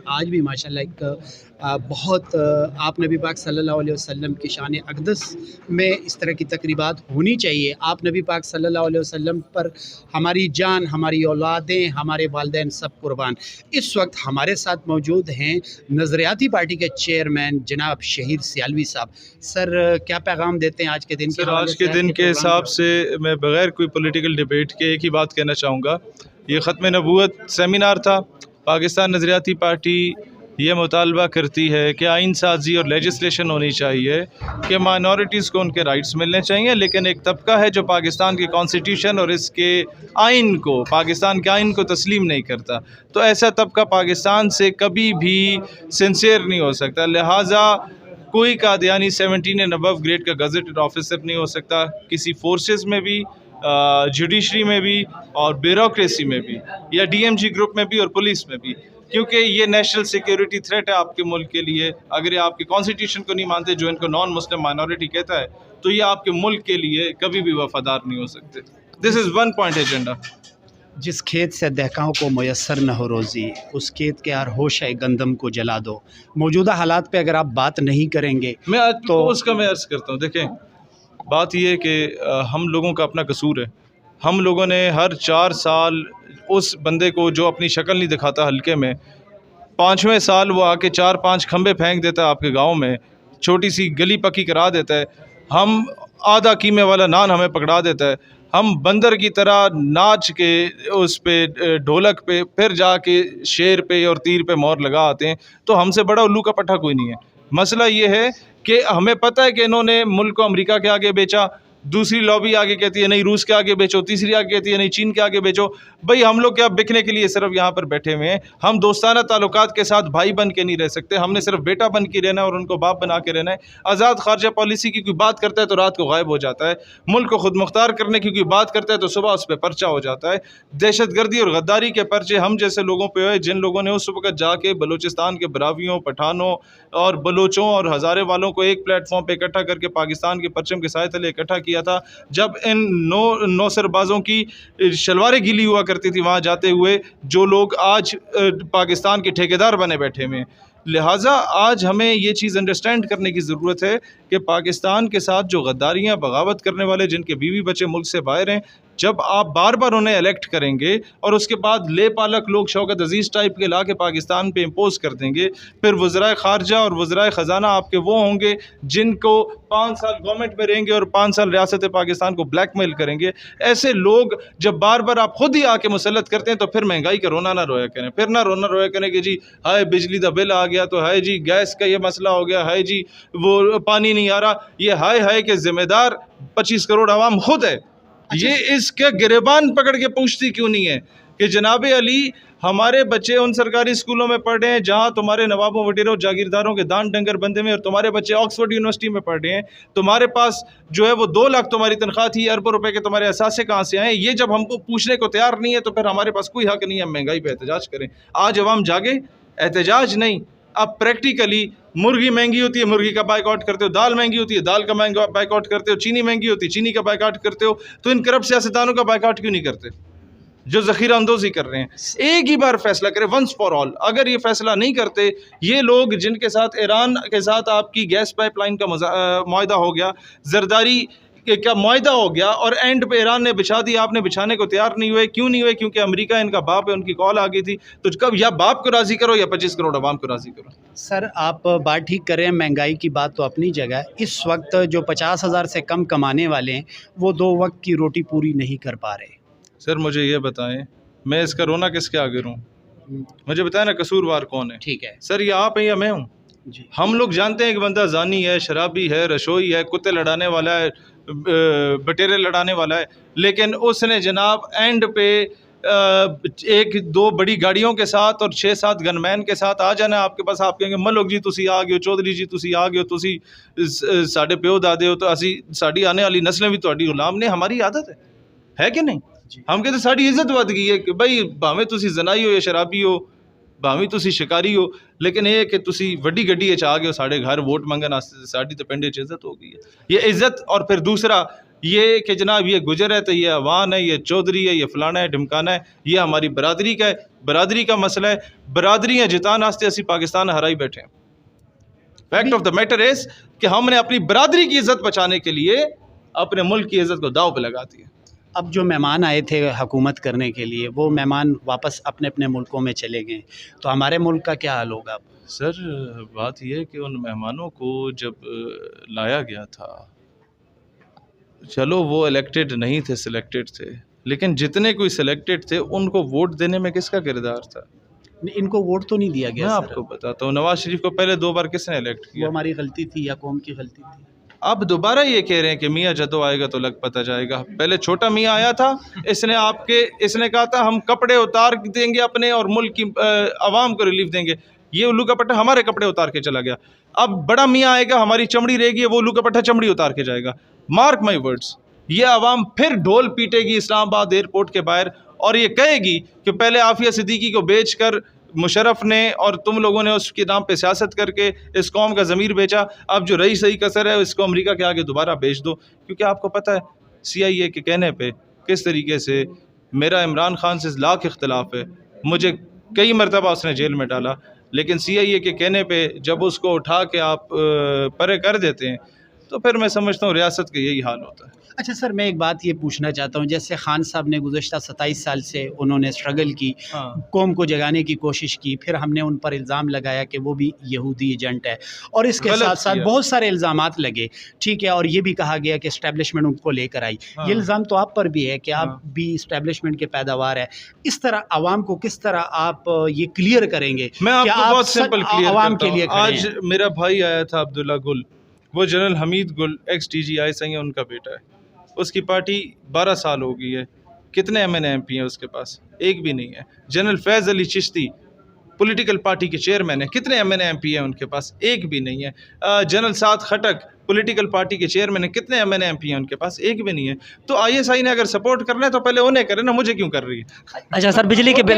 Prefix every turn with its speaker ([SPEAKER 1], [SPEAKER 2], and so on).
[SPEAKER 1] आज भी माशाल्लाह एक बहुत आप नबी पाक सल्लल्लाहु अलैहि वसल्लम की शान अक़दस में इस तरह की तकरीबात होनी चाहिए। आप नबी पाक सल्लल्लाहु अलैहि वसल्लम पर हमारी जान, हमारी औलादें, हमारे वालिदैन सब कुर्बान। इस वक्त हमारे साथ मौजूद हैं नज़रियाती पार्टी के चेयरमैन जनाब शहीद सियालवी साहब। सर क्या पैगाम देते हैं आज के दिन के
[SPEAKER 2] सर,
[SPEAKER 1] हवाले
[SPEAKER 2] आज
[SPEAKER 1] से?
[SPEAKER 2] के दिन के हिसाब से मैं बग़ैर कोई पॉलिटिकल डिबेट के एक ही बात कहना चाहूँगा। ये ख़त्म नबूवत सेमिनार था। पाकिस्तान नज़रियाती पार्टी ये मुतालबा करती है कि आइन साजी और लेजिस्लेशन होनी चाहिए कि माइनॉरिटीज़ को उनके राइट्स मिलने चाहिए, लेकिन एक तबका है जो पाकिस्तान के कॉन्स्टिट्यूशन और इसके आइन को, पाकिस्तान के आइन को तस्लीम नहीं करता। तो ऐसा तबका पाकिस्तान से कभी भी सिंसियर नहीं हो सकता। लिहाजा कोई कादियानी 17 एंड अबव ग्रेड का गज़टेड ऑफिसर नहीं हो सकता, किसी फोर्सेस में भी, जुडिशरी में भी और ब्यूरोक्रेसी में भी, या डीएमजी ग्रुप में भी और पुलिस में भी, क्योंकि ये नेशनल सिक्योरिटी थ्रेट है आपके मुल्क के लिए। अगर ये आपके कॉन्स्टिट्यूशन को नहीं मानते, जो इनको नॉन मुस्लिम माइनॉरिटी कहता है, तो ये आपके मुल्क के लिए कभी भी वफादार नहीं हो सकते। This is one point agenda.
[SPEAKER 1] जिस खेत से दहकाओं को मयसर न हो रोज़ी, उस खेत के हर होश है गंदम को जला दो। मौजूदा हालात पे अगर आप बात नहीं करेंगे
[SPEAKER 2] मैं आज
[SPEAKER 1] तो
[SPEAKER 2] उसका मैं अर्ज़ करता हूँ। देखें, बात यह है कि हम लोगों का अपना कसूर है। हम लोगों ने हर 4 साल उस बंदे को जो अपनी शक्ल नहीं दिखाता हल्के में, 5वें साल वो आके 4-5 खंबे फेंक देता है आपके गांव में, छोटी सी गली पक्की करा देता है। हम आधा कीमे वाला नान हमें पकड़ा देता है। हम बंदर की तरह नाच के उस पे ढोलक पे फिर जाके शेर पे और तीर पे मोहर लगा आते हैं। तो हमसे बड़ा उल्लू का पट्टा कोई नहीं है। मसला ये है कि हमें पता है कि इन्होंने मुल्क को अमेरिका के आगे बेचा, दूसरी लॉबी आगे कहती है नहीं रूस के आगे बेचो, तीसरी आगे कहती है नहीं चीन के आगे बेचो। भाई हम लोग क्या बिकने के लिए सिर्फ यहाँ पर बैठे हुए हैं? हम दोस्ताना ताल्लुकात के साथ भाई बन के नहीं रह सकते। हमने सिर्फ बेटा बन के रहना है और उनको बाप बना के रहना है। आज़ाद खारजा पॉलिसी की कोई बात करता है तो रात को गायब हो जाता है। मुल्क को खुद मुख्तार करने की कोई बात करता है तो सुबह उस पर पर्चा हो जाता है। दहशत गर्दी और गद्दारी के पर्चे हम जैसे लोगों पर हुए, जिन लोगों ने उस वक्त जाके बलूचिस्तान के बरावियों, पठानों और बलोचों और हज़ारे वालों को एक प्लेटफॉर्म पर इकट्ठा करके पाकिस्तान के परचम के साए तले इकट्ठा किया था। जब इन नौसरबाजों की शलवारें गीली हुआ करती थी वहाँ जाते हुए, जो लोग आज पाकिस्तान के ठेकेदार बने बैठे हुए हैं। लिहाजा आज हमें ये चीज़ अंडरस्टैंड करने की ज़रूरत है कि पाकिस्तान के साथ जो गद्दारियाँ, बगावत करने वाले, जिनके बीवी बच्चे मुल्क से बाहर हैं, जब आप बार बार उन्हें इलेक्ट करेंगे और उसके बाद ले पालक लोग शौकत अजीज़ टाइप के ला के पाकिस्तान पे इम्पोज कर देंगे, फिर वज़राए ख़ारजा और वज़राए ख़जाना आपके वो होंगे जिनको 5 साल गवर्नमेंट में रहेंगे और 5 साल रियासत पाकिस्तान को ब्लैकमेल करेंगे। ऐसे लोग जब बार बार आप खुद ही आके मुसल्लत करते हैं तो फिर महंगाई का रोना ना रोया करें। फिर ना रोना रोया करें कि जी हाय बिजली का बिल आ गया, तो हाय जी गैस का ये मसला हो गया, हाय जी वो पानी नहीं आ रहा। ये हाय के ज़िम्मेदार 25 करोड़ आवाम खुद है। ये इसके गिरेबान पकड़ के पूछती क्यों नहीं है कि जनाब अली, हमारे बच्चे उन सरकारी स्कूलों में पढ़ रहे हैं जहाँ तुम्हारे नवाबों, वटीरों, जागीरदारों के दान डंगर बंदे में, और तुम्हारे बच्चे ऑक्सफोर्ड यूनिवर्सिटी में पढ़ रहे हैं। तुम्हारे पास जो है वो 2 लाख तुम्हारी तनख्वाह थी, अरबों रुपए के तुम्हारे असासे कहाँ से आए? ये जब हमको पूछने को तैयार नहीं है तो फिर हमारे पास कोई हक नहीं है हम महंगाई पर एहतजाज करें। आज अवाम जागे, एहतजाज नहीं। अब प्रैक्टिकली मुर्गी महंगी होती है, मुर्गी का बाइकआउट करते हो, दाल महंगी होती है, दाल का महंगा बाइकआउट करते हो, चीनी महंगी होती है, चीनी का बाइकआउट करते हो, तो इन करप्ट सियासतदानों का बाइकआउट क्यों नहीं करते जो ज़ख़ीरा अंदोज़ी कर रहे हैं? एक ही बार फैसला करें, वंस फॉर ऑल। अगर ये फैसला नहीं करते, ये लोग जिनके साथ ईरान के साथ आपकी गैस पाइपलाइन का मुआहदा हो गया, जरदारी का मुआहदा हो गया और एंड पे ईरान ने बिछा दी, आपने बिछाने को तैयार नहीं हुए। क्यों नहीं हुए? क्योंकि अमेरिका इनका बाप है, उनकी कॉल आ गई थी। तो कब या बाप को राज़ी करो या 25 करोड़ आवाम को राज़ी करो।
[SPEAKER 1] सर आप बात ठीक कर रहे हैं, महंगाई की बात तो अपनी जगह है। इस वक्त जो 50,000 से कम कमाने वाले हैं वो 2 वक्त की रोटी पूरी नहीं कर पा रहे।
[SPEAKER 2] सर मुझे ये बताएं, मैं इसका रोना किसके आगे रूं? मुझे बताएं ना, कसूरवार कौन है?
[SPEAKER 1] ठीक है
[SPEAKER 2] सर, ये आप हैं या मैं हूँ?
[SPEAKER 1] जी। हम
[SPEAKER 2] लोग जानते हैं कि बंदा जानी है, शराबी है, रशोई है, कुत्ते लड़ाने वाला है, बटेरे लड़ाने वाला है, लेकिन उसने जनाब एंड पे 1-2 बड़ी गाड़ियों के साथ और 6-7 गनमैन के साथ आ जाना आपके पास। आप कहेंगे मलोक जी तुसी आ गए हो, चौधरी जी तुसी आ गए हो, तुसी साढ़े प्यो दादे हो, तो असी साड़ी आने वाली नस्लें भी तुहाडी गुलाम ने। हमारी आदत है कि नहीं? हम कहते साड़ी इज्जत वध गई है कि भाई भावें तुसी जनाई हो या शराबी हो, भावें तुसी शिकारी हो, लेकिन ये कि तुसी वड्डी गड्डी आ गए हो साढ़े घर वोट मंगन, साड़ी तो पिंड इज्जत हो गई है। ये इज्जत। और फिर दूसरा, ये कि जनाब ये गुजर है तो ये अवान है, ये चौधरी है, ये फलाना है, ढिमकाना है, ये हमारी बरादरी का है, बरादरी का मसला है। बरादरियाँ जितान आस्ते असी पाकिस्तान हराई बैठे हैं। Fact of the matter is कि हमने अपनी बरादरी की इज़्ज़त बचाने के लिए अपने मुल्क की इज़्ज़त को दाव पे लगा दी है।
[SPEAKER 1] अब जो मेहमान आए थे हुकूमत करने के लिए, वो मेहमान वापस अपने अपने मुल्कों में चले गए, तो हमारे मुल्क का क्या हाल होगा अब?
[SPEAKER 2] सर बात यह है कि उन मेहमानों को जब लाया गया था, चलो वो इलेक्टेड नहीं थे, सिलेक्टेड थे, लेकिन जितने कोई सिलेक्टेड थे उनको वोट देने में किसका किरदार था?
[SPEAKER 1] इनको वोट तो नहीं दिया
[SPEAKER 2] मैं
[SPEAKER 1] गया
[SPEAKER 2] आपको बताता हूँ, नवाज शरीफ को पहले 2 बार किसने इलेक्ट
[SPEAKER 1] वो
[SPEAKER 2] किया?
[SPEAKER 1] हमारी गलती थी या कौम की गलती थी?
[SPEAKER 2] अब दोबारा ये कह रहे हैं कि मियाँ जदों आएगा तो लग पता जाएगा। पहले छोटा मियाँ आया था, इसने कहा था हम कपड़े उतार देंगे अपने और मुल्क की आवाम को रिलीफ देंगे। ये उल्लू का पट्टा हमारे कपड़े उतार के चला गया। अब बड़ा मियाँ आएगा, हमारी चमड़ी रहेगी, वो उल्लू का पट्टा चमड़ी उतार के जाएगा। मार्क माई वर्ड्स, ये आवाम फिर ढोल पीटेगी इस्लामाबाद एयरपोर्ट के बाहर और ये कहेगी कि पहले आफिया सिद्दीकी को बेच कर मुशर्रफ ने और तुम लोगों ने उसके नाम पे सियासत करके इस कौम का ज़मीर बेचा, अब जो रही सही कसर है इसको अमेरिका के आगे दोबारा बेच दो। क्योंकि आपको पता है CIA के कहने पे किस तरीके से मेरा इमरान खान से लाख इख्तलाफ है, मुझे कई मरतबा उसने जेल में डाला, लेकिन CIA के कहने पे जब उसको उठा के आप परे कर देते हैं तो फिर मैं समझता हूँ रियासत का यही हाल होता है।
[SPEAKER 1] अच्छा सर, मैं एक बात ये पूछना चाहता हूँ, जैसे खान साहब ने गुज़श्ता 27 साल से उन्होंने स्ट्रगल की, कौम को जगाने की कोशिश की, फिर हमने उन पर इल्ज़ाम लगाया कि वो भी यहूदी एजेंट है, और इसके साथ साथ बहुत सारे इल्ज़ामात लगे, ठीक है, और ये भी कहा गया कि इस्टेब्लिशमेंट उनको लेकर आई। ये इल्ज़ाम तो आप पर भी है कि आप भी इस्टेब्लिशमेंट के पैदावार है। इस तरह आवाम को किस तरह आप ये क्लियर करेंगे?
[SPEAKER 2] मैं आपको बहुत सिंपल क्लियर
[SPEAKER 1] आवाम
[SPEAKER 2] करता
[SPEAKER 1] के लिए
[SPEAKER 2] हूं। आज मेरा भाई आया था अब्दुल्ला गुल, वो जनरल हमीद गुल एक्स DGI सही है, उनका बेटा है। उसकी पार्टी 12 साल हो गई है। कितने MNA MP हैं उसके पास? एक भी नहीं है। जनरल फैज़ अली चिश्ती पॉलिटिकल पार्टी के चेयरमैन है, कितने MNA MP हैं उनके पास? एक भी नहीं है। जनरल साद खटक पॉलिटिकल पार्टी के चेयरमैन है, कितने MNA MP हैं उनके पास? एक भी नहीं है। तो ISI ने अगर सपोर्ट करना है तो पहले उन्हें करें ना, मुझे क्यों कर रही है?
[SPEAKER 3] अच्छा सर, बिजली के बिल